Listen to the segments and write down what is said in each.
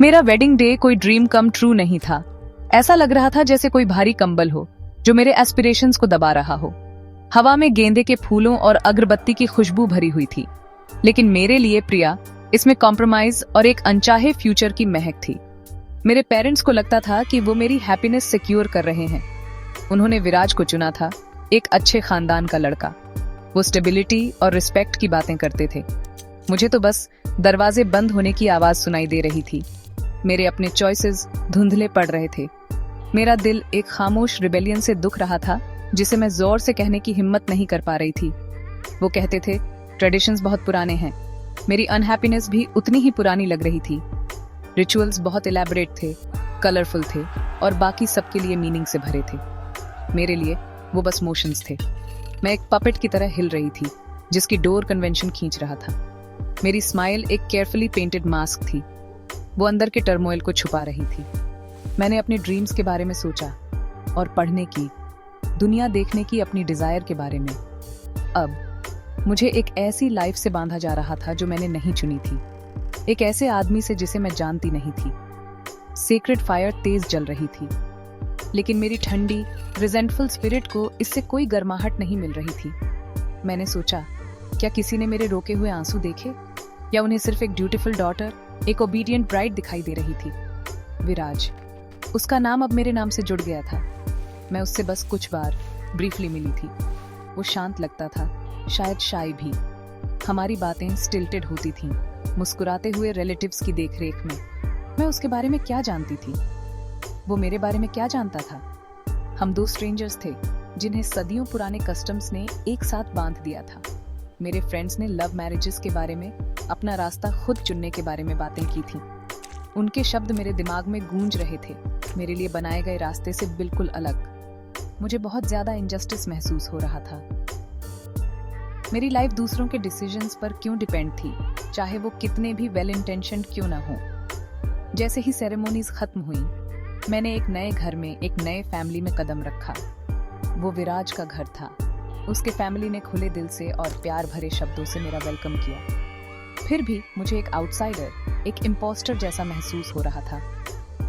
मेरा wedding day कोई dream come true नहीं था। ऐसा लग रहा था जैसे कोई भारी कंबल हो जो मेरे एस्पिरेशंस को दबा रहा हो। हवा में गेंदे के फूलों और अगरबत्ती की खुशबू भरी हुई थी, लेकिन मेरे लिए प्रिया इसमें कॉम्प्रोमाइज और एक अनचाहे फ्यूचर की महक थी। मेरे पेरेंट्स को लगता था कि वो मेरी हैप्पीनेस सिक्योर कर रहे हैं। उन्होंने विराज को चुना था, एक अच्छे खानदान का लड़का। वो स्टेबिलिटी और रिस्पेक्ट की बातें करते थे। मुझे तो बस दरवाजे बंद होने की आवाज सुनाई दे रही थी। मेरे अपने चॉइसेस धुंधले पड़ रहे थे। मेरा दिल एक खामोश रिबेलियन से दुख रहा था, जिसे मैं जोर से कहने की हिम्मत नहीं कर पा रही थी। वो कहते थे ट्रेडिशंस बहुत पुराने हैं। मेरी अनहैप्पीनेस भी उतनी ही पुरानी लग रही थी। रिचुअल्स बहुत इलैबोरेट थे, कलरफुल थे और बाकी सबके लिए मीनिंग से भरे थे। मेरे लिए वो बस मोशंस थे। मैं एक पपेट की तरह हिल रही थी, जिसकी डोर कन्वेंशन खींच रहा था। मेरी स्माइल एक केयरफुली पेंटेड मास्क थी। वो अंदर के टर्मोइल को छुपा रही थी। मैंने अपने ड्रीम्स के बारे में सोचा और पढ़ने की, दुनिया देखने की अपनी डिजायर के बारे में। अब मुझे एक ऐसी लाइफ से बांधा जा रहा था जो मैंने नहीं चुनी थी, एक ऐसे आदमी से जिसे मैं जानती नहीं थी। सीक्रेट फायर तेज जल रही थी, लेकिन मेरी ठंडी रिजेंटफुल स्पिरिट को इससे कोई गर्माहट नहीं मिल रही थी। मैंने सोचा, क्या किसी ने मेरे रोके हुए आंसू देखे, या उन्हें सिर्फ एक ड्यूटीफुल डॉटर, एक ओबीडियंट ब्राइड दिखाई दे रही थी। विराज, उसका नाम अब मेरे नाम से जुड़ गया था। मैं उससे बस कुछ बार ब्रीफली मिली थी। वो शांत लगता था, शायद शाय भी। हमारी बातें स्टिल्टेड होती थीं, मुस्कुराते हुए रिलेटिव्स की देखरेख में। मैं उसके बारे में क्या जानती थी, वो मेरे बारे में क्या जानता था? हम दो स्ट्रेंजर्स थे जिन्हें सदियों पुराने कस्टम्स ने एक साथ बांध दिया था। मेरे फ्रेंड्स ने लव मैरिजेस के बारे में, अपना रास्ता खुद चुनने के बारे में बातें की थी। उनके शब्द मेरे दिमाग में गूंज रहे थे, मेरे लिए बनाए गए रास्ते से बिल्कुल अलग। मुझे बहुत ज्यादा इनजस्टिस महसूस हो रहा था। मेरी लाइफ दूसरों के डिसीजंस पर क्यों डिपेंड थी, चाहे वो कितने भी वेल इंटेंशन्ड क्यों ना हो। जैसे ही सेरेमोनीज खत्म हुई, मैंने एक नए घर में, एक नए फैमिली में कदम रखा। वो विराज का घर था। उसके फैमिली ने खुले दिल से और प्यार भरे शब्दों से मेरा वेलकम किया। फिर भी मुझे एक आउटसाइडर, एक इम्पोस्टर जैसा महसूस हो रहा था।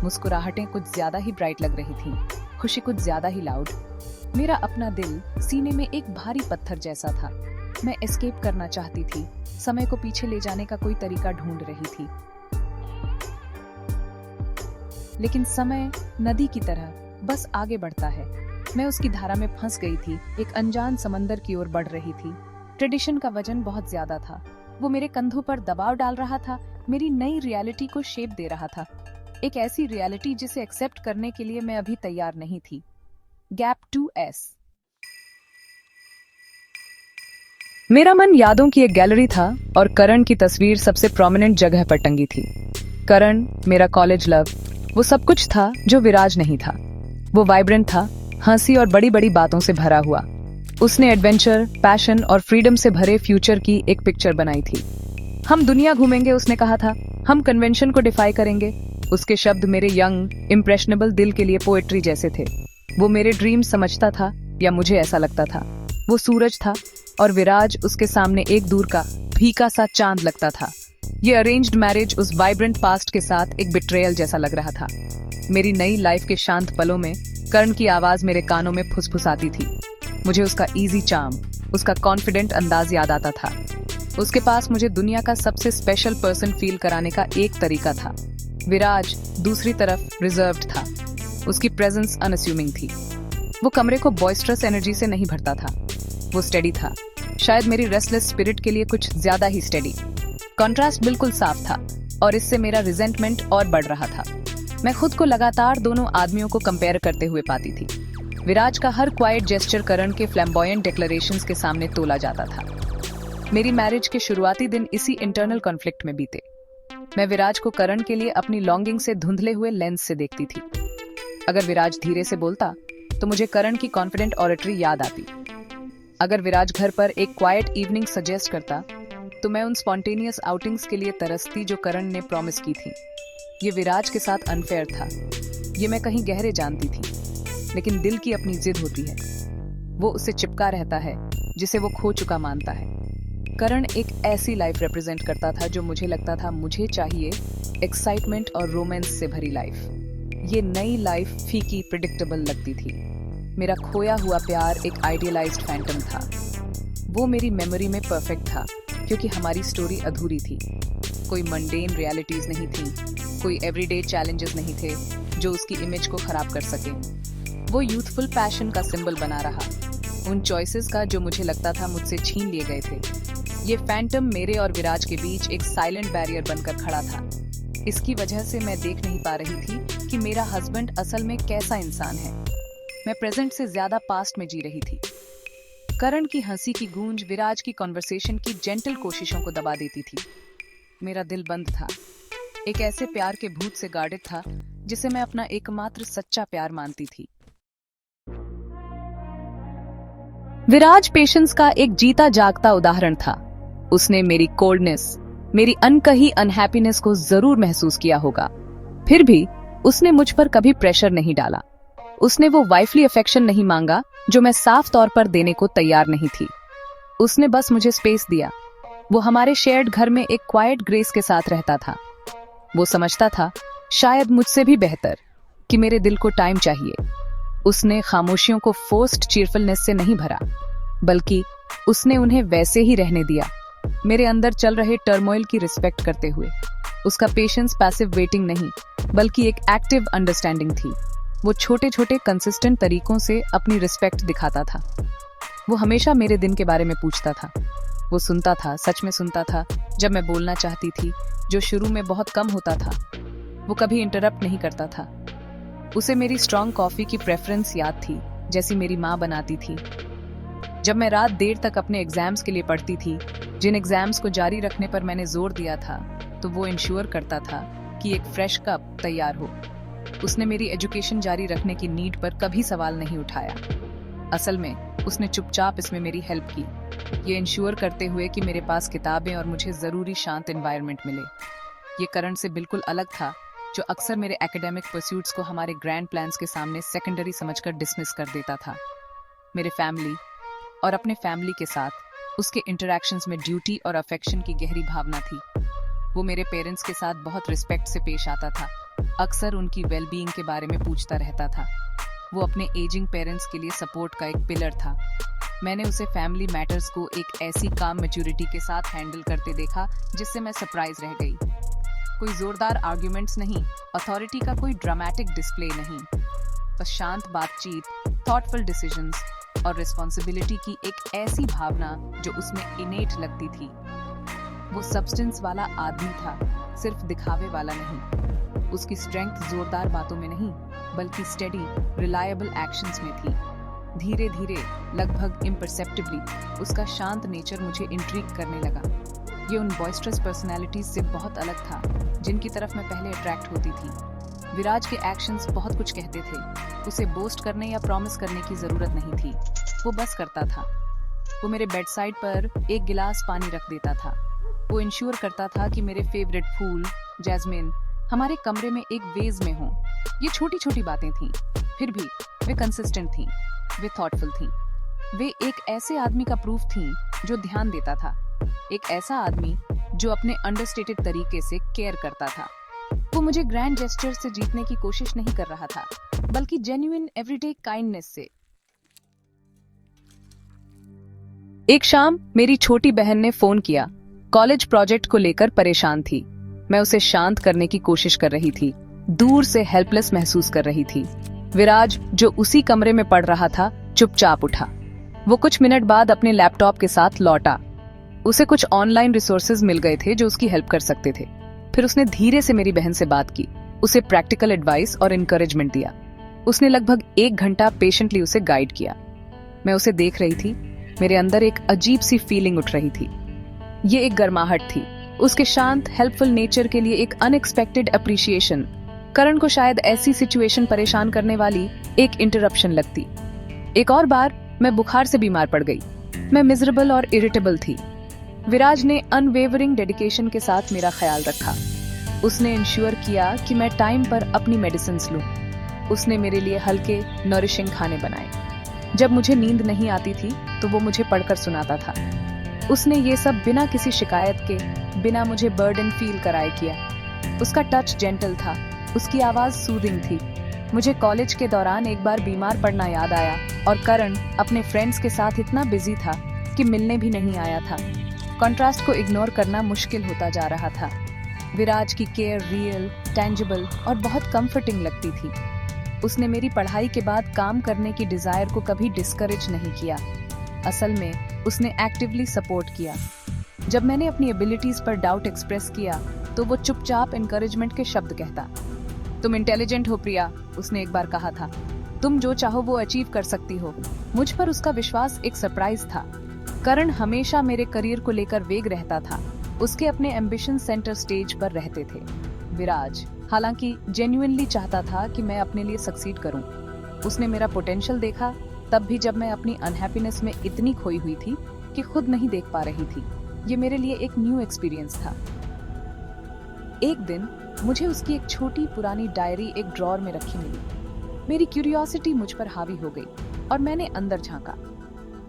मुस्कुराहटें कुछ ज्यादा ही ब्राइट लग रही थीं, खुशी कुछ ज्यादा ही लाउड। मेरा अपना दिल सीने में एक भारी पत्थर जैसा था। मैं एस्केप करना चाहती थी, समय को पीछे ले जाने का कोई तरीका ढूंढ रही थी। लेकिन समय नदी की तरह बस आगे बढ़ता है। मैं उसकी धारा में फंस गई थी, एक अनजान समंदर की ओर बढ़ रही थी। ट्रेडिशन का वजन बहुत ज्यादा था। वो मेरे कंधों पर दबाव डाल रहा था, मेरी नई रियलिटी को शेप दे रहा था। एक ऐसी रियलिटी जिसे एक्सेप्ट करने के लिए मैं अभी तैयार नहीं थी। Gap 2S। मेरा मन यादों की एक गैलरी था और करण की तस्वीर सबसे प्रोमिनेंट जगह पर टंगी थी। करण, मेरा कॉलेज लव, वो सब कुछ था जो विराज नहीं था। वो वाइब्रेंट था, हंसी और बड़ी बड़ी बातों से भरा हुआ। उसने एडवेंचर, पैशन और फ्रीडम से भरे फ्यूचर की एक पिक्चर बनाई थी। हम दुनिया घूमेंगे, उसने कहा था। हम कन्वेंशन को डिफाई करेंगे। उसके शब्द मेरे यंग, इम्प्रेशनेबल दिल के लिए पोएट्री जैसे थे। वो मेरे ड्रीम समझता था, या मुझे ऐसा लगता था। वो सूरज था और विराज उसके सामने एक दूर का फीका सा चांद लगता था। ये अरेंज्ड मैरिज उस वाइब्रेंट पास्ट के साथ एक बिट्रेयल जैसा लग रहा था। मेरी नई लाइफ के शांत पलों में कर्ण की आवाज मेरे कानों में फुसफुसाती थी। मुझे उसका इजी चार्म, उसका कॉन्फिडेंट अंदाज याद आता था। उसके पास मुझे दुनिया का सबसे स्पेशल पर्सन फील कराने का एक तरीका था। विराज दूसरी तरफ रिजर्व्ड था। उसकी प्रेजेंस अनअस्यूमिंग थी। वो कमरे को बॉयस्ट्रस एनर्जी से नहीं भरता था। वो स्टेडी था, शायद मेरी रेस्टलेस स्पिरिट के लिए कुछ ज्यादा ही स्टेडी। कॉन्ट्रास्ट बिल्कुल साफ था और इससे मेरा रिजेंटमेंट और बढ़ रहा था। मैं खुद को लगातार दोनों आदमियों को कंपेयर करते हुए पाती थी। विराज का हर क्वाइट जेस्चर करण के फ्लैम्बॉयंट डिक्लेरेशंस के सामने तोला जाता था। मेरी मैरिज के शुरुआती दिन इसी इंटरनल कॉन्फ्लिक्ट में बीते। मैं विराज को करण के लिए अपनी लॉन्गिंग से धुंधले हुए लेंस से देखती थी। अगर विराज धीरे से बोलता तो मुझे करण की कॉन्फिडेंट ऑरेटरी याद आती। अगर विराज घर पर एक क्वाइट इवनिंग सजेस्ट करता तो मैं उन स्पॉन्टेनियस आउटिंग्स के लिए तरसती जो करण ने प्रॉमिस की थी। ये विराज के साथ अनफेयर था, ये मैं कहीं गहरे जानती थी। लेकिन दिल की अपनी जिद होती है। वो उसे चिपका रहता है जिसे वो खो चुका मानता है। करण एक ऐसी लाइफ रिप्रेजेंट करता था जो मुझे लगता था मुझे चाहिए, एक्साइटमेंट और रोमांस से भरी लाइफ। ये नई लाइफ फीकी, प्रिडिक्टेबल लगती थी। मेरा खोया हुआ प्यार एक आइडियलाइज्ड फैंटम था। वो मेरी मेमोरी में परफेक्ट था क्योंकि हमारी स्टोरी अधूरी थी। कोई मंडेन रियलिटीज नहीं थी, कोई एवरीडे चैलेंजेस नहीं थे जो उसकी इमेज को खराब कर सके। वो यूथफुल पैशन का सिंबल बना रहा, उन चॉइसेस का जो मुझे लगता था मुझसे छीन लिए गए थे। ये फैंटम मेरे और विराज के बीच एक साइलेंट बैरियर बनकर खड़ा था। इसकी वजह से मैं देख नहीं पा रही थी कि मेरा हस्बैंड असल में कैसा इंसान है। मैं प्रेजेंट से ज्यादा पास्ट में जी रही थी। करण की हंसी की गूंज विराज की कॉन्वर्सेशन की जेंटल कोशिशों को दबा देती थी। मेरा दिल बंद था। एक ऐसे प्यार के भूत से गार्डेड था जिसे मैं अपना एकमात्र सच्चा प्यार मानती थी। विराज पेशेंस का एक जीता जागता उदाहरण था। उसने मेरी कोल्डनेस, मेरी अनकही अनहैप्पीनेस को जरूर महसूस किया होगा। फिर भी उसने मुझ पर कभी प्रेशर नहीं डाला। उसने वो वाइफली अफेक्शन नहीं मांगा जो मैं साफ तौर पर देने को तैयार नहीं थी। उसने बस मुझे स्पेस दिया। वो हमारे शेयर्ड घर में एक क्वाइट ग्रेस के साथ रहता था। वो समझता था, शायद मुझसे भी बेहतर, कि मेरे दिल को टाइम चाहिए। उसने खामोशियों को फोर्स्ड चीयरफुलनेस से नहीं भरा, बल्कि उसने उन्हें वैसे ही रहने दिया, मेरे अंदर चल रहे टर्मोइल की रिस्पेक्ट करते हुए। उसका पेशेंस पैसिव वेटिंग नहीं, बल्कि एक एक्टिव अंडरस्टैंडिंग थी। वो छोटे छोटे कंसिस्टेंट तरीकों से अपनी रिस्पेक्ट दिखाता था। वो हमेशा मेरे दिन के बारे में पूछता था। वो सुनता था, सच में सुनता था, जब मैं बोलना चाहती थी, जो शुरू में बहुत कम होता था। वो कभी इंटरप्ट नहीं करता था। उसे मेरी स्ट्रॉन्ग कॉफी की प्रेफरेंस याद थी, जैसी मेरी माँ बनाती थी। जब मैं रात देर तक अपने एग्जाम्स के लिए पढ़ती थी, जिन एग्जाम्स को जारी रखने पर मैंने जोर दिया था, तो वो इंश्योर करता था कि एक फ्रेश कप तैयार हो। उसने मेरी एजुकेशन जारी रखने की नीड पर कभी सवाल नहीं उठाया। असल में उसने चुपचाप इसमें मेरी हेल्प की, ये इंश्योर करते हुए कि मेरे पास किताबें और मुझे जरूरी शांत एनवायरनमेंट मिले। ये करण से बिल्कुल अलग था, जो अक्सर मेरे एकेडमिक परस्यूट्स को हमारे ग्रैंड प्लान्स के सामने सेकेंडरी समझकर डिसमिस कर देता था। मेरे फैमिली और अपने फैमिली के साथ उसके इंटरैक्शंस में ड्यूटी और अफेक्शन की गहरी भावना थी। वो मेरे पेरेंट्स के साथ बहुत रिस्पेक्ट से पेश आता था, अक्सर उनकी वेलबीइंग के बारे में पूछता रहता था। वो अपने एजिंग पेरेंट्स के लिए सपोर्ट का एक पिलर था। मैंने उसे फैमिली मैटर्स को एक ऐसी काम मैच्योरिटी के साथ हैंडल करते देखा जिससे मैं सरप्राइज रह गई। कोई जोरदार आर्ग्यूमेंट्स नहीं, अथॉरिटी का कोई ड्रामेटिक डिस्प्ले नहीं, बस शांत बातचीत, थॉटफुल डिसीजंस और रिस्पॉन्सिबिलिटी की एक ऐसी भावना जो उसमें इनेट लगती थी। वो सब्सटेंस वाला आदमी था, सिर्फ दिखावे वाला नहीं। उसकी स्ट्रेंथ जोरदार बातों में नहीं, बल्कि स्टेडी, रिलायबल एक्शंस में थी। धीरे धीरे, लगभग इम्परसेप्टिबली, उसका शांत नेचर मुझे इंट्रिग करने लगा। ये उन बॉयस्ट्रस पर्सनैलिटीज से बहुत अलग था जिनकी तरफ मैं पहले अट्रैक्ट होती थी। विराज के एक्शंस बहुत कुछ कहते थे। उसे बोस्ट करने या प्रॉमिस करने की जरूरत नहीं थी, वो बस करता था। वो मेरे बेड साइड पर एक गिलास पानी रख देता था। वो इंश्योर करता था कि मेरे फेवरेट फूल, जैस्मिन, हमारे कमरे में एक वेज में हो। ये छोटी छोटी बातें थीं, फिर भी वे कंसिस्टेंट थीं, वे थॉटफुल थीं। वे एक ऐसे आदमी का प्रूफ थीं जो ध्यान देता था, एक ऐसा आदमी जो अपने अंडरस्टेटेड तरीके से केयर करता था। वो मुझे ग्रैंड जेस्चर से जीतने की कोशिश नहीं कर रहा था, बल्कि जेन्युइन एवरीडे काइंडनेस से। एक शाम मेरी छोटी बहन ने फोन किया। कॉलेज प्रोजेक्ट को लेकर परेशान थी। मैं उसे शांत करने की कोशिश कर रही थी, दूर से हेल्पलेस महसूस कर रही थी। विराज, जो उसी कमरे में पढ़ रहा था, चुपचाप उठा। वो कुछ मिनट बाद अपने लैपटॉप के साथ लौटा। उसे कुछ ऑनलाइन रिसोर्सेज मिल गए थे जो उसकी हेल्प कर सकते थे। फिर उसने धीरे से मेरी बहन से बात की, उसे प्रैक्टिकल एडवाइस और इनकरेजमेंट दिया। उसने लगभग 1 घंटा पेशेंटली उसे गाइड किया। मैं उसे देख रही थी, मेरे अंदर एक अजीब सी फीलिंग उठ रही थी। ये एक गर्माहट थी, उसके शांत, हेल्पफुल नेचर के लिए एक अनएक्सपेक्टेड अप्रिशिएशन। करण को शायद ऐसी सिचुएशन परेशान करने वाली एक इंटरप्शन लगती। एक और बार मैं बुखार से बीमार पड़ गई। मैं मिजरेबल और इरिटेबल थी। विराज ने अनवेवरिंग डेडिकेशन के साथ मेरा ख्याल रखा। उसने इंश्योर किया कि मैं टाइम पर अपनी मेडिसिन्स लूं। उसने मेरे लिए हल्के, नरिशिंग खाने बनाए। जब मुझे नींद नहीं आती थी तो वो मुझे पढ़कर सुनाता था। उसने ये सब बिना किसी शिकायत के, बिना मुझे बर्डन फील कराए किया। उसका टच जेंटल था, उसकी आवाज सूदिंग थी। मुझे कॉलेज के दौरान एक बार बीमार पड़ना याद आया और करण अपने फ्रेंड्स के साथ इतना बिजी था कि मिलने भी नहीं आया था। कॉन्ट्रास्ट को इग्नोर करना मुश्किल होता जा रहा था। विराज की केयर रियल, टेंजिबल और बहुत कंफर्टिंग लगती थी। उसने मेरी पढ़ाई के बाद काम करने की डिजायर को कभी डिस्करेज नहीं किया। असल में उसने एक्टिवली सपोर्ट किया। जब मैंने अपनी एबिलिटीज पर डाउट एक्सप्रेस किया तो वो चुपचाप एनकरेजमेंट के शब्द कहता। तुम इंटेलिजेंट हो प्रिया, उसने एक बार कहा था। तुम जो चाहो वो अचीव कर सकती हो। मुझ पर उसका विश्वास एक सरप्राइज था। करण हमेशा मेरे करियर को लेकर वेग रहता था। उसके अपने एम्बिशन सेंटर स्टेज पर रहते थे। विराज हालांकि जेन्युइनली चाहता था कि मैं अपने लिए सक्सीड करूं। उसने मेरा पोटेंशियल देखा, तब भी जब मैं अपनी अनहैप्पीनेस में इतनी खोई हुई थी कि खुद नहीं देख पा रही थी। ये मेरे लिए एक न्यू एक्सपीरियंस था। एक दिन मुझे उसकी एक छोटी पुरानी डायरी एक ड्रॉर में रखी मिली। मेरी क्यूरियोसिटी मुझ पर हावी हो गई और मैंने अंदर झांका।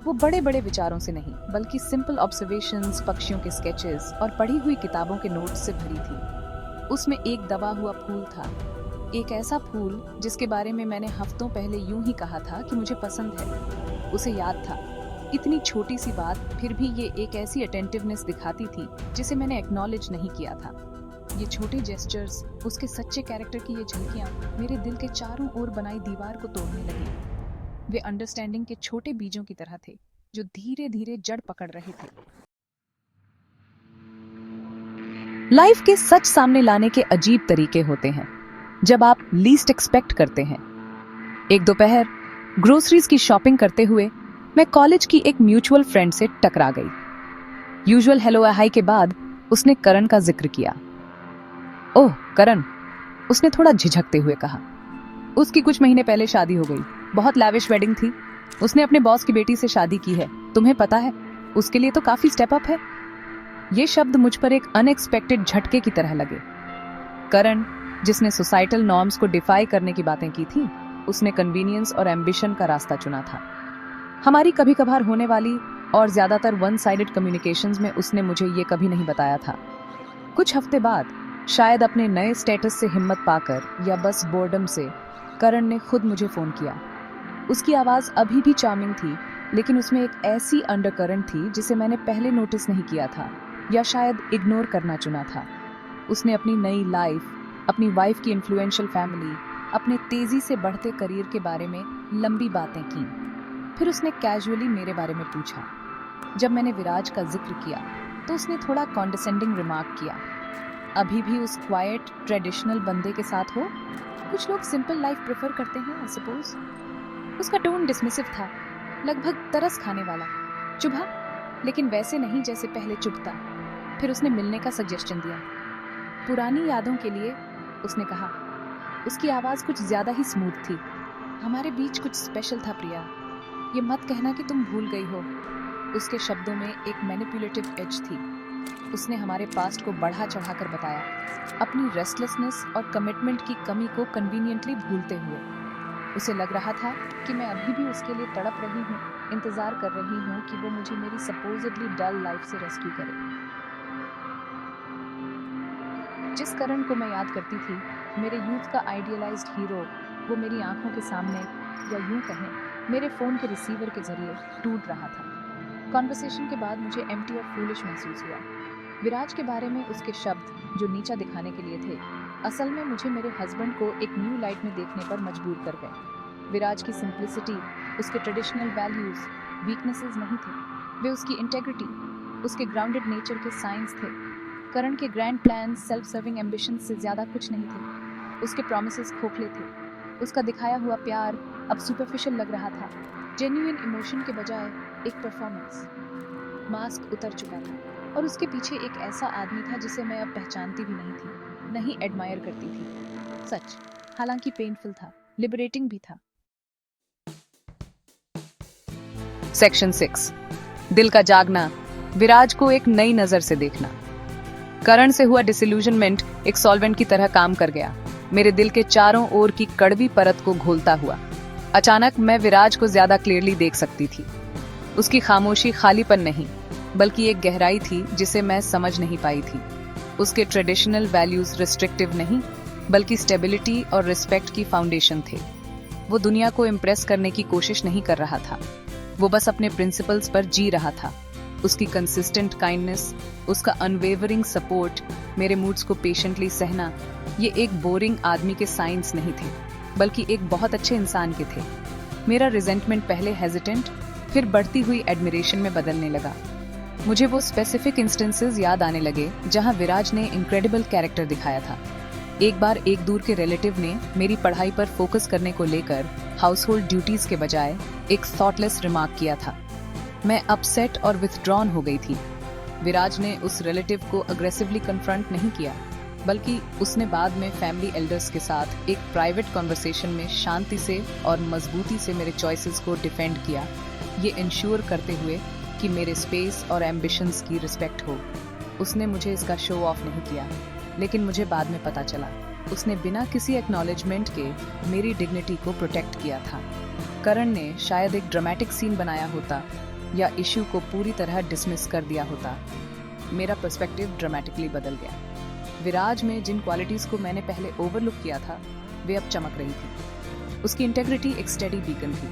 वो बड़े बड़े विचारों से नहीं, बल्कि सिंपल ऑब्जर्वेशंस, पक्षियों के स्केचेस और पढ़ी हुई किताबों के नोट्स से भरी थी। उसमें एक दबा हुआ फूल था, एक ऐसा फूल जिसके बारे में मैंने हफ्तों पहले यूं ही कहा था कि मुझे पसंद है। उसे याद था, इतनी छोटी सी बात, फिर भी ये एक ऐसी अटेंटिवनेस दिखाती थी जिसे मैंने एक्नॉलेज नहीं किया था। ये छोटे जेस्चर्स, उसके सच्चे कैरेक्टर की ये झलकियां मेरे दिल के चारों ओर बनाई दीवार को तोड़ने लगी। वे अंडरस्टैंडिंग के छोटे बीजों की तरह थे जो धीरे धीरे जड़ पकड़ रहे थे। लाइफ के सच सामने लाने के अजीब तरीके होते हैं जब आप लीस्ट एक्सपेक्ट करते हैं। एक दोपहर ग्रोसरीज की शॉपिंग करते हुए मैं कॉलेज की एक म्यूचुअल फ्रेंड से टकरा गई। यूजुअल हेलो हाय के बाद उसने करण का जिक्र किया। ओह करण, उसने थोड़ा झिझकते हुए कहा। उसकी कुछ महीने पहले शादी हो गई, बहुत लैविश वेडिंग थी। उसने अपने बॉस की बेटी से शादी की है, तुम्हें पता है। उसके लिए तो काफी स्टेप अप है। ये शब्द मुझ पर एक अनएक्सपेक्टेड झटके की तरह लगे। करण, जिसने सोसाइटल नॉर्म्स को डिफाई करने की बातें की थी, उसने कन्वीनियंस और एम्बिशन का रास्ता चुना था। हमारी कभी कभार होने वाली और ज्यादातर वन साइडेड कम्युनिकेशंस में उसने मुझे ये कभी नहीं बताया था। कुछ हफ्ते बाद, शायद अपने नए स्टेटस से हिम्मत पाकर या बस बोर्डम से, करण ने खुद मुझे फोन किया। उसकी आवाज अभी भी चार्मिंग थी, लेकिन उसमें एक ऐसी अंडरकरंट थी जिसे मैंने पहले नोटिस नहीं किया था या शायद इग्नोर करना चुना था। उसने अपनी नई लाइफ, अपनी वाइफ की इन्फ्लुएंशियल फैमिली, अपने तेजी से बढ़ते करियर के बारे में लंबी बातें की। फिर उसने कैजुअली मेरे बारे में पूछा। जब मैंने विराज का जिक्र किया तो उसने थोड़ा कॉन्डिसेंडिंग रिमार्क किया। अभी भी उस क्वाइट ट्रेडिशनल बंदे के साथ हो? कुछ लोग सिंपल लाइफ प्रेफर करते हैं, आई सपोज। उसका टोन डिसमिसिव था, लगभग तरस खाने वाला। चुभा, लेकिन वैसे नहीं जैसे पहले चुभता। फिर उसने मिलने का सजेशन दिया। पुरानी यादों के लिए, उसने कहा। उसकी आवाज कुछ ज्यादा ही स्मूथ थी। हमारे बीच कुछ स्पेशल था प्रिया, ये मत कहना कि तुम भूल गई हो। उसके शब्दों में एक मैनिपुलेटिव एज थी। उसने हमारे पास्ट को बढ़ा चढ़ाकर बताया, अपनी रेस्टलेसनेस और कमिटमेंट की कमी को कन्वीनियंटली भूलते हुए। उसे लग रहा था कि मैं अभी भी उसके लिए तड़प रही हूँ, इंतजार कर रही हूँ कि वो मुझे मेरी सपोजिटली डल लाइफ से रेस्क्यू करे। जिस करण को मैं याद करती थी, मेरे यूथ का आइडियलाइज्ड हीरो, वो मेरी आंखों के सामने, या यूं कहें मेरे फोन के रिसीवर के जरिए टूट रहा था। कॉन्वर्सेशन के बाद मुझे एम्प्टी और फूलिश महसूस हुआ। विराज के बारे में उसके शब्द जो नीचा दिखाने के लिए थे, असल में मुझे मेरे हस्बैंड को एक न्यू लाइट में देखने पर मजबूर कर गए। विराज की सिंप्लिसिटी, उसके ट्रेडिशनल वैल्यूज वीकनेसेस नहीं थे, वे उसकी इंटेग्रिटी, उसके ग्राउंडेड नेचर के साइंस थे। करण के grand plan, self serving ambition से ज्यादा कुछ नहीं थे। उसके प्रॉमिसेस खोखले थे। उसका दिखाया हुआ प्यार अब सुपरफिशियल लग रहा था, जेन्युइन इमोशन के बजाय एक परफॉर्मेंस। मास्क उतर चुका था और उसके पीछे एक ऐसा आदमी था जिसे मैं अब पहचानती भी नहीं थी, नहीं एडमायर करती थी। सच, हालांकि पेनफुल था, लिबरेटिंग भी था। सेक्शन 6, दिल का जागना, विराज को एक नई नजर से देखना। करण से हुआ डिसिल्यूजनमेंट एक सॉल्वेंट की तरह काम कर गया, मेरे दिल के चारों ओर की कड़वी परत को घोलता हुआ। अचानक मैं विराज को ज्यादा क्लियरली देख सकती थी। उसकी खामोशी खालीपन नहीं, बल्कि एक गहराई थी जिसे मैं समझ नहीं पाई थी। उसके ट्रेडिशनल वैल्यूज रिस्ट्रिक्टिव नहीं, बल्कि स्टेबिलिटी और रिस्पेक्ट की फाउंडेशन थे। वो दुनिया को इम्प्रेस करने की कोशिश नहीं कर रहा था, वो बस अपने प्रिंसिपल्स पर जी रहा था। उसकी कंसिस्टेंट काइंडनेस, उसका अनवेवरिंग सपोर्ट, मेरे मूड्स को पेशेंटली सहना, ये एक बोरिंग आदमी के साइंस नहीं थे, बल्कि एक बहुत अच्छे इंसान के थे। मेरा रिजेंटमेंट पहले हेजिटेंट, फिर बढ़ती हुई एडमिरेशन में बदलने लगा। मुझे वो स्पेसिफिक इंस्टेंसेस याद आने लगे जहां विराज ने इनक्रेडिबल कैरेक्टर दिखाया था। एक बार एक दूर के रिलेटिव ने मेरी पढ़ाई पर फोकस करने को लेकर हाउस होल्ड ड्यूटीज के बजाय एक थॉटलेस रिमार्क किया था। मैं अपसेट और विथड्रॉन हो गई थी। विराज ने उस रिलेटिव को अग्रेसिवली कन्फ्रंट नहीं किया, बल्कि उसने बाद में फैमिली एल्डर्स के साथ एक प्राइवेट कॉन्वर्सेशन में शांति से और मजबूती से मेरे चॉइसेस को डिफेंड किया, ये इंश्योर करते हुए कि मेरे स्पेस और एम्बिशंस की रिस्पेक्ट हो। उसने मुझे इसका शो ऑफ नहीं किया, लेकिन मुझे बाद में पता चला उसने बिना किसी एक्नॉलेजमेंट के मेरी डिग्निटी को प्रोटेक्ट किया था। करण ने शायद एक ड्रामेटिक सीन बनाया होता या इश्यू को पूरी तरह डिसमिस कर दिया होता। मेरा पर्सपेक्टिव ड्रामेटिकली बदल गया। विराज में जिन क्वालिटीज को मैंने पहले ओवरलुक किया था, वे अब चमक रही थी। उसकी इंटेग्रिटी एक स्टेडी बीकन थी,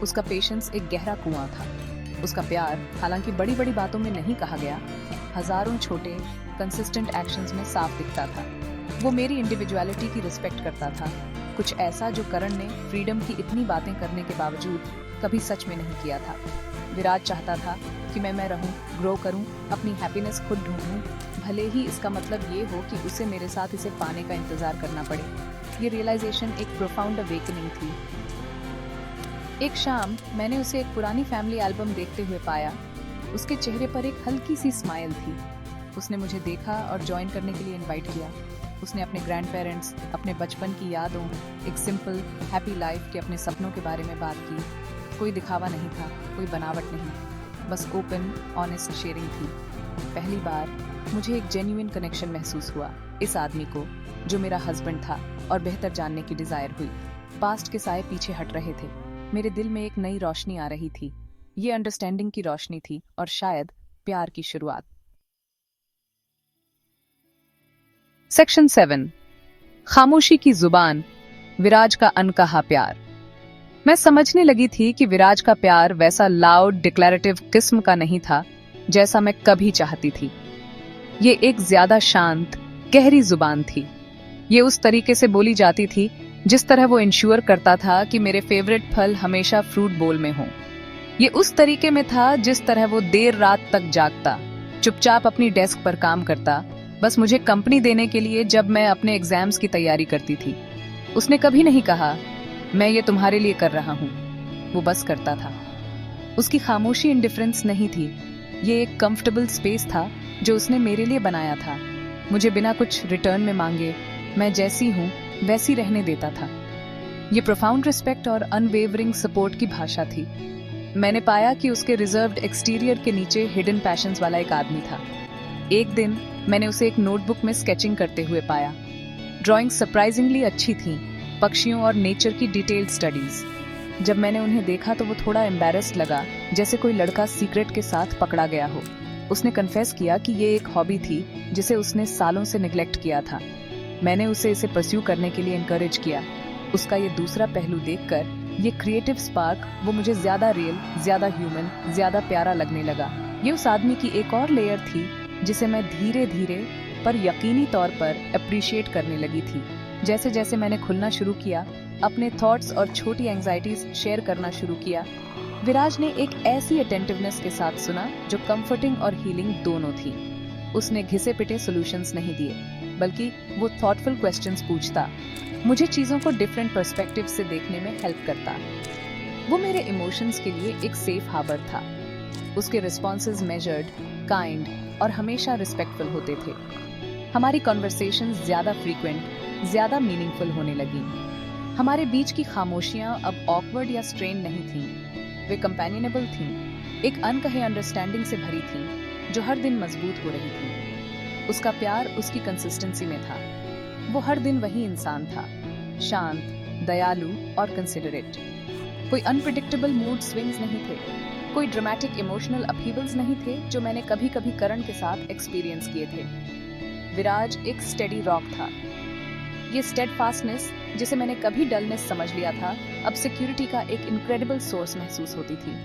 उसका पेशेंस एक गहरा कुआं था, उसका प्यार हालांकि बड़ी बड़ी बातों में नहीं कहा गया, हजारों छोटे कंसिस्टेंट एक्शंस में साफ दिखता था। वो मेरी इंडिविजुअलिटी की रिस्पेक्ट करता था, कुछ ऐसा जो करण ने फ्रीडम की इतनी बातें करने के बावजूद कभी सच में नहीं किया था। विराज चाहता था कि मैं रहूं, ग्रो करूं, अपनी हैप्पीनेस खुद ढूंढूं, भले ही इसका मतलब ये हो कि उसे मेरे साथ इसे पाने का इंतजार करना पड़े। ये रियलाइजेशन एक प्रोफाउंड अवेकनिंग थी। एक शाम मैंने उसे एक पुरानी फैमिली एल्बम देखते हुए पाया। उसके चेहरे पर एक हल्की सी स्माइल थी। उसने मुझे देखा और ज्वाइन करने के लिए इनवाइट किया। उसने अपने ग्रैंड पेरेंट्स, अपने बचपन की यादों, एक सिंपल हैप्पी लाइफ के अपने सपनों के बारे में बात की। कोई दिखावा नहीं था, कोई बनावट नहीं, बस ओपन ऑनेस्ट शेयरिंग थी। पहली बार मुझे एक जेन्युइन कनेक्शन महसूस हुआ इस आदमी को, जो मेरा हस्बैंड था, और बेहतर जानने की डिजायर हुई। पास्ट के साए पीछे हट रहे थे, मेरे दिल में एक नई रोशनी आ रही थी। ये अंडरस्टैंडिंग की रोशनी थी और शायद प्यार की शुरुआत। सेक्शन 7, खामोशी की जुबान, विराज का अनकहा प्यार। मैं समझने लगी थी कि विराज का प्यार वैसा लाउड डिक्लेरेटिव किस्म का नहीं था जैसा मैं कभी चाहती थी। ये एक ज्यादा शांत, गहरी जुबान थी। ये उस तरीके से बोली जाती थी जिस तरह वो इंश्योर करता था कि मेरे फेवरेट फल हमेशा फ्रूट बोल में हों। ये उस तरीके में था जिस तरह वो देर रात तक जागता, चुपचाप अपनी डेस्क पर काम करता, बस मुझे कंपनी देने के लिए जब मैं अपने एग्जाम्स की तैयारी करती थी। उसने कभी नहीं कहा मैं ये तुम्हारे लिए कर रहा हूँ, वो बस करता था। उसकी खामोशी इंडिफरेंस नहीं थी, ये एक कंफर्टेबल स्पेस था जो उसने मेरे लिए बनाया था। मुझे बिना कुछ रिटर्न में मांगे मैं जैसी हूँ वैसी रहने देता था। ये प्रोफाउंड रिस्पेक्ट और अनवेवरिंग सपोर्ट की भाषा थी। मैंने पाया कि उसके रिजर्व्ड एक्सटीरियर के नीचे हिडन पैशंस वाला एक आदमी था। एक दिन मैंने उसे एक नोटबुक में स्केचिंग करते हुए पाया। ड्राइंग सरप्राइजिंगली अच्छी थी, पक्षियों और नेचर की डिटेल्ड स्टडीज। जब मैंने उन्हें देखा तो वो थोड़ा एम्बैरेस्ड लगा, जैसे कोई लड़का सीक्रेट के साथ पकड़ा गया हो। उसने कन्फेस किया कि ये एक हॉबी थी जिसे उसने सालों से निग्लेक्ट किया था। मैंने उसे इसे परस्यू करने के लिए एनकरेज किया। उसका ये दूसरा पहलू देखकर, ये क्रिएटिव स्पार्क, वो मुझे ज्यादा रियल, ज्यादा ह्यूमन, ज्यादा प्यारा लगने लगा। ये उस आदमी की एक और लेयर थी जिसे मैं धीरे धीरे पर यकीनी तौर पर अप्रिशिएट करने लगी थी। जैसे जैसे मैंने खुलना शुरू किया, अपने थॉट्स और छोटी एंजाइटीज शेयर करना शुरू किया, विराज ने एक ऐसी अटेंटिवनेस के साथ सुना जो कंफर्टिंग और हीलिंग दोनों थी। उसने घिसे पिटे सॉल्यूशंस नहीं दिए, बल्कि वो थॉटफुल क्वेश्चंस पूछता, मुझे चीजों को डिफरेंट पर्सपेक्टिव से देखने में हेल्प करता। वो मेरे इमोशंस के लिए एक सेफ हार्बर था। उसके रिस्पॉन्सेज मेजर्ड, काइंड और हमेशा रिस्पेक्टफुल होते थे। हमारी कॉन्वर्सेशंस ज्यादा फ्रीक्वेंट, ज्यादा मीनिंगफुल होने लगी। हमारे बीच की खामोशियां अब ऑकवर्ड या स्ट्रेन नहीं थीं, वे कंपेनियनेबल थीं, एक अनकहे अंडरस्टैंडिंग से भरी थीं जो हर दिन मजबूत हो रही थी। उसका प्यार उसकी कंसिस्टेंसी में था। वो हर दिन वही इंसान था, शांत, दयालु और कंसिडरेट। कोई अनप्रिडिक्टेबल मूड स्विंग्स नहीं थे, कोई ड्रामेटिक इमोशनल अपहीवल्स नहीं थे जो मैंने कभी कभी करण के साथ एक्सपीरियंस किए थे। विराज एक स्टेडी रॉक था। ये स्टेडफास्टनेस जिसे मैंने कभी डलनेस समझ लिया था, अब सिक्योरिटी का एक इनक्रेडिबल सोर्स महसूस होती थी।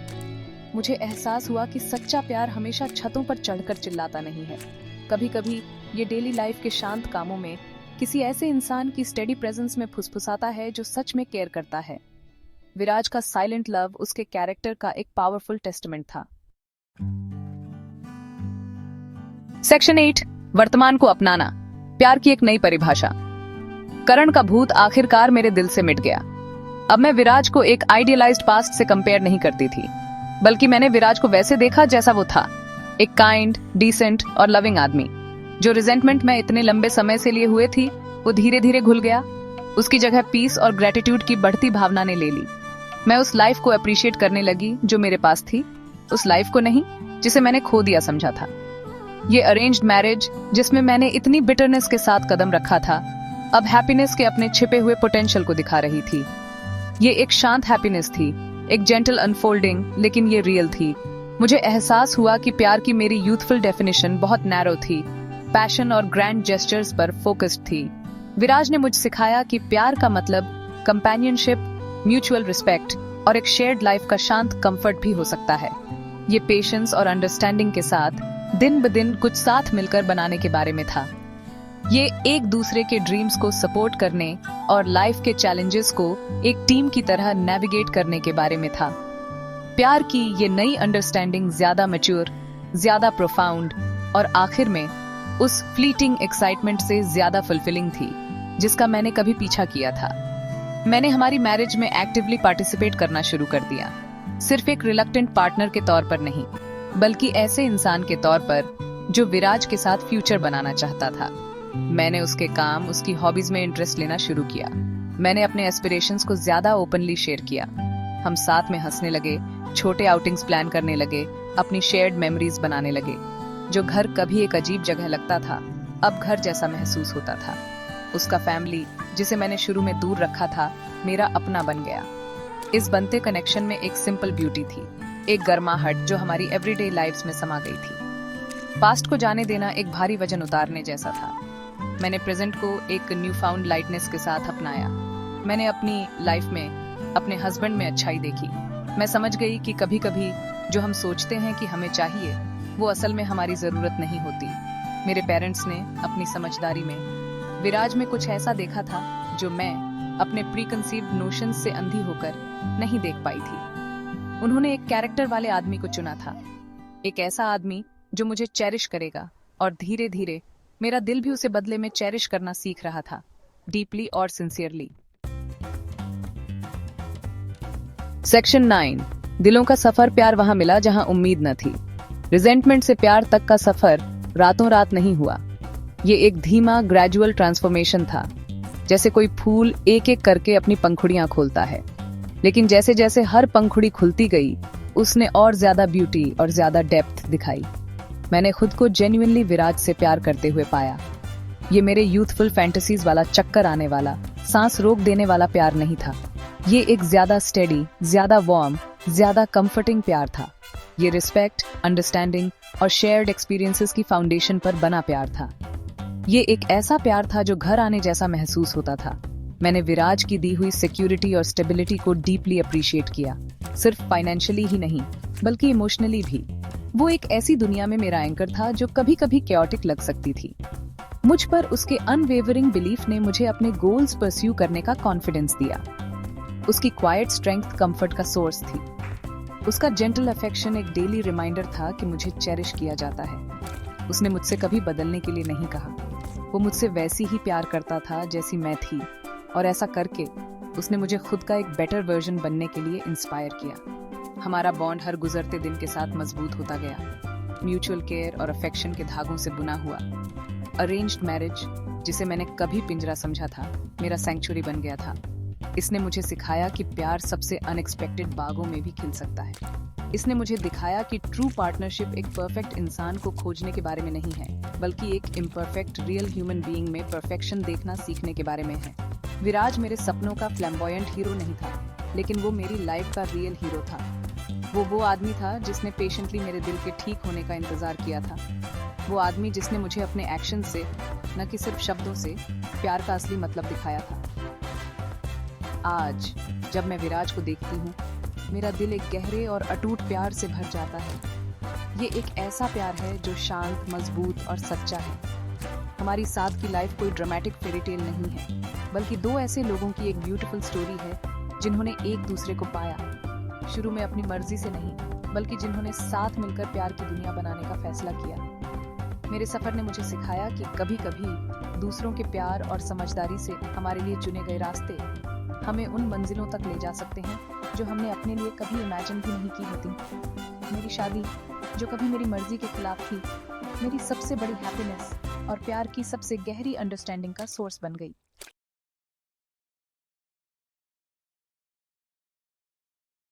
मुझे एहसास हुआ कि सच्चा प्यार हमेशा छतों पर चढ़कर चिल्लाता नहीं है। कभी कभी ये डेली लाइफ के शांत कामों में किसी ऐसे इंसान की स्टेडी प्रेजेंस में फुसफुसाता है जो सच में केयर करता है। विराज का साइलेंट लव उसके कैरेक्टर का एक पावरफुल टेस्टमेंट था। सेक्शन 8, वर्तमान को अपनाना, प्यार की एक नई परिभाषा। करण का भूत आखिरकार मेरे दिल से मिट गया। अब मैं विराज को एक आइडियलाइज्ड पास्ट से कंपेयर नहीं करती थी, बल्कि मैंने विराज को वैसे देखा जैसा वो था, एक काइंड, डिसेंट और लविंग आदमी। जो रिजेंटमेंट मैं इतने लंबे समय से लिए हुए थी, वो धीरे धीरे घुल गया। उसकी जगह पीस और ग्रेटिट्यूड की बढ़ती भावना ने ले ली। मैं उस लाइफ को अप्रिशिएट करने लगी जो मेरे पास थी, उस लाइफ को नहीं जिसे मैंने खो दिया समझा था। ये अरेंज्ड मैरिज जिसमें मैंने इतनी बिटरनेस के साथ कदम रखा था, अब हैप्पीनेस के अपने छिपे हुए पोटेंशियल को दिखा रही थी। ये एक शांत हैप्पीनेस थी, एक जेंटल अनफोल्डिंग, लेकिन ये रियल थी। मुझे एहसास हुआ कि प्यार की मेरी यूथफुल डेफिनेशन बहुत नैरो थी, पैशन और ग्रैंड जेस्चर्स पर फोकस्ड थी। विराज ने मुझे सिखाया कि प्यार का मतलब कंपेनियनशिप, म्यूचुअल रिस्पेक्ट और एक शेयर्ड लाइफ का शांत कंफर्ट भी हो सकता है। ये पेशेंस और अंडरस्टैंडिंग के साथ दिन ब दिन कुछ साथ मिलकर बनाने के बारे में था। ये एक दूसरे के ड्रीम्स को सपोर्ट करने और लाइफ के चैलेंजेस को एक टीम की तरह नेविगेट करने के बारे में था। प्यार की ये नई अंडरस्टैंडिंग ज्यादा मैच्योर, ज्यादा प्रोफाउंड और आखिर में उस फ्लीटिंग एक्साइटमेंट से ज्यादा फुलफिलिंग थी जिसका मैंने कभी पीछा किया था। मैंने हमारी मैरिज में एक्टिवली पार्टिसिपेट करना शुरू कर दिया, सिर्फ एक रिलक्टेंट पार्टनर के तौर पर नहीं, बल्कि ऐसे इंसान के तौर पर जो विराज के साथ फ्यूचर बनाना चाहता था। मैंने उसके काम, उसकी हॉबीज में इंटरेस्ट लेना शुरू किया। मैंने अपने एस्पिरेशंस को ज्यादा ओपनली शेयर किया। हम साथ में हंसने लगे, छोटे आउटिंग्स प्लान करने लगे, अपनी शेयर्ड मेमोरीज बनाने लगे। जो घर कभी एक अजीब जगह लगता था, अब घर जैसा महसूस होता था। उसका फैमिली, जिसे मैंने शुरू में दूर रखा था, मेरा अपना बन गया। इस बनते कनेक्शन में एक सिंपल ब्यूटी थी, एक गर्माहट जो हमारी एवरीडे लाइव्स में समा गई थी। पास्ट को जाने देना एक भारी वजन उतारने जैसा था। मैंने प्रेजेंट को एक न्यू फाउंड लाइटनेस के साथ अपनाया। मैंने अपनी लाइफ में अपने हस्बैंड में अच्छाई देखी। मैं समझ गई कि कभी कभी जो हम सोचते हैं कि हमें चाहिए, वो असल में हमारी जरूरत नहीं होती। मेरे पेरेंट्स ने अपनी समझदारी में विराज में कुछ ऐसा देखा था जो मैं अपने प्रीकंसीव्ड नोशंस से अंधी होकर नहीं देख पाई थी। उन्होंने एक कैरेक्टर वाले आदमी को चुना था, एक ऐसा आदमी जो मुझे चेरिश करेगा, और धीरे धीरे मेरा दिल भी उसे बदले में चेरिश करना सीख रहा था, डीपली और सिंसियरली। सेक्शन 9, दिलों का सफर। प्यार वहां मिला जहां उम्मीद न थी। रिजेंटमेंट से प्यार तक का सफर रातों रात नहीं हुआ। ये एक धीमा ग्रेजुअल ट्रांसफॉर्मेशन था, जैसे कोई फूल एक एक करके अपनी पंखुड़ियां खोलता है। लेकिन जैसे जैसे हर पंखुड़ी खुलती गई, उसने और ज्यादा ब्यूटी और ज्यादा डेप्थ दिखाई। मैंने खुद को जेन्युइनली विराज से प्यार करते हुए पाया। ये मेरे यूथफुल फैंटेसीज वाला, चक्कर आने वाला, सांस रोक देने वाला प्यार नहीं था। ये एक ज्यादा स्टेडी, ज्यादा वार्म, ज्यादा कंफर्टिंग प्यार था। ये रिस्पेक्ट, अंडरस्टैंडिंग और शेयर्ड एक्सपीरियंसेस की फाउंडेशन पर बना प्यार था। ये एक ऐसा प्यार था जो घर आने जैसा महसूस होता था। मैंने विराज की दी हुई सिक्योरिटी और स्टेबिलिटी को डीपली अप्रिशिएट किया, सिर्फ फाइनेंशियली ही नहीं बल्कि इमोशनली भी। वो एक ऐसी दुनिया में मेरा एंकर था जो कभी कभी कैओटिक लग सकती थी। मुझ पर उसके अनवेवरिंग बिलीफ ने मुझे अपने गोल्स परस्यू करने का कॉन्फिडेंस दिया। उसकी क्वाइट स्ट्रेंथ कंफर्ट का सोर्स थी। उसका जेंटल अफेक्शन एक डेली रिमाइंडर था कि मुझे चेरिश किया जाता है। उसने मुझसे कभी बदलने के लिए नहीं कहा। वो मुझसे वैसी ही प्यार करता था जैसी मैं थी, और ऐसा करके उसने मुझे खुद का एक बेटर वर्जन बनने के लिए इंस्पायर किया। हमारा बॉन्ड हर गुजरते दिन के साथ मजबूत होता गया, म्यूचुअल केयर और अफेक्शन के धागों से बुना हुआ। अरेंज्ड मैरिज, जिसे मैंने कभी पिंजरा समझा था, मेरा सैंक्चुरी बन गया था। इसने मुझे सिखाया कि प्यार सबसे अनएक्सपेक्टेड बागों में भी खिल सकता है। इसने मुझे दिखाया कि ट्रू पार्टनरशिप एक परफेक्ट इंसान को खोजने के बारे में नहीं है, बल्कि एक इम्परफेक्ट रियल ह्यूमन बीइंग में परफेक्शन देखना सीखने के बारे में है। विराज मेरे सपनों का फ्लैम्बॉयंट हीरो नहीं था, लेकिन वो मेरी लाइफ का रियल हीरो था। वो आदमी था जिसने पेशेंटली मेरे दिल के ठीक होने का इंतजार किया था। वो आदमी जिसने मुझे अपने एक्शन से, न कि सिर्फ शब्दों से, प्यार का असली मतलब दिखाया था। आज जब मैं विराज को देखती हूँ, मेरा दिल एक गहरे और अटूट प्यार से भर जाता है। ये एक ऐसा प्यार है जो शांत, मजबूत और सच्चा है। हमारी साथ की लाइफ कोई ड्रामेटिक फेरी टेल नहीं है, बल्कि दो ऐसे लोगों की एक ब्यूटीफुल स्टोरी है जिन्होंने एक दूसरे को पाया, शुरू में अपनी मर्जी से नहीं, बल्कि जिन्होंने साथ मिलकर प्यार की दुनिया बनाने का फैसला किया। मेरे सफर ने मुझे सिखाया कि कभी-कभी दूसरों के प्यार और समझदारी से हमारे लिए चुने गए रास्ते हमें उन मंजिलों तक ले जा सकते हैं जो हमने अपने लिए कभी इमेजिन भी नहीं की होती। मेरी शादी, जो कभी मेरी मर्जी के खिलाफ थी, मेरी सबसे बड़ी हैप्पीनेस और प्यार की सबसे गहरी अंडरस्टैंडिंग का सोर्स बन गई।